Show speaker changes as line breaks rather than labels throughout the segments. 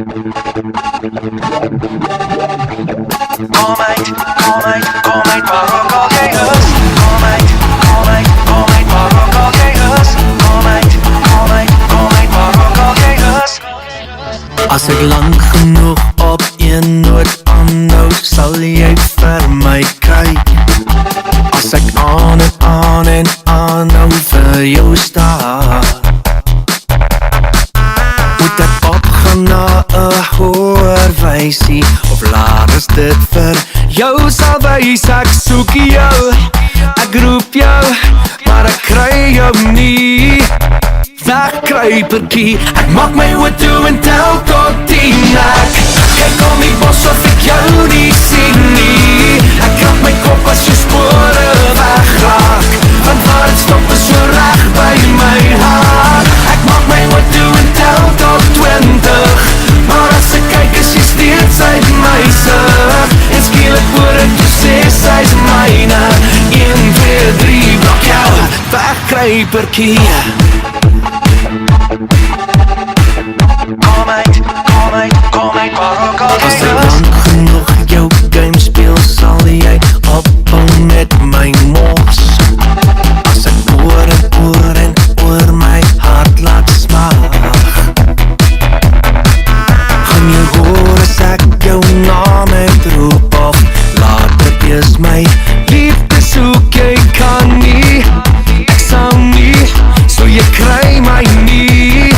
Kom uit, waar ook al jy is. Kom uit, waar ook al jy is. Kom uit, waar ook al jy is.
As ek lang genoeg op een noot aanhou, sal jy vir my kyk. As ek aan en aanhou vir jou staar, moet ek opgaan na 'n hoër wysie, of laat is dit vir jou sal wys. Ek soek jou, ek roep jou, maar ek kry jou nie. Wegkruipertjie, ek maak my oë toe en tel tot 10. Ek kyk om die bos of ek jou nie sien nie. Ek krap my kop as jou spore wegraak, want waar het stop is so reg by my haar. Ek maak my oë toe en tel tot 20, maar as ek kyk is jy steeds uit my sig. En skielik hoor ek jou sê sy's myne. 1, 2, 3, blok jou, wegkruipertjie.
Kom uit, waar ook al jy
As ek
is.
lang genoeg jou game speel, sal jy ophou met my mos. As ek oor en oor my hart laat smag, gaan jy hoor as ek jou naam uitroep, of laat dit eers my liefde soek. Jy kan nie, ek sal nie, so jy kry my nie.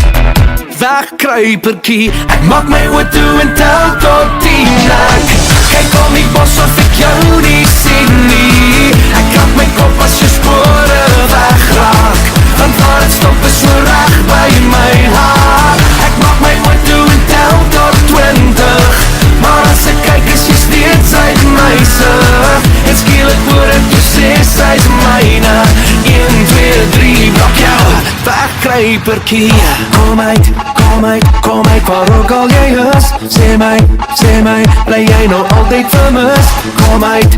Wegkruipertjie, ek maak my oë toe en tel tot 10. Ek kyk om die bos of ek jou nie sien nie. Ek krap my kop as jou spore wegraak, want waar het stop is so reg by my haar. Ek maak my oë toe en tel tot 20, maar as ek kyk is jy steeds uit my sig. En skielik hoor ek jou sê sy's myne. 1, 2, 3, blok jou, wegkruipertjie. Kom uit, waar ook al jy is. Sê my, bly jy nou altyd vermis? Kom uit,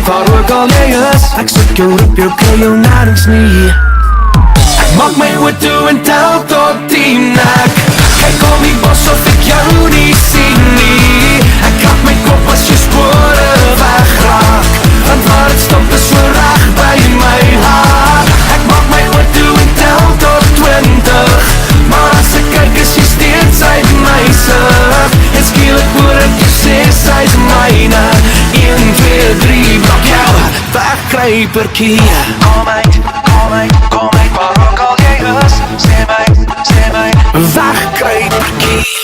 waar ook al jy is. Ek soek jou, roep jou, kry jou nergens nie. Ek maak my oë toe en tel tot 10. Ek kyk om die bos of ek jou nie sien nie. Ek krap my kop as jou spore wegraak, want waar het stop is so reg by my haar. Ek maak my oë toe en tel tot 20, maar as ek kyk is jy steeds uit my sig. En skielik hoor ek jou sê sy's myne. 1, 2, 3, blok jou, wegkruipertjie.
Kom uit, waar ook al jy is. Sê my,
Wegkruipertjie.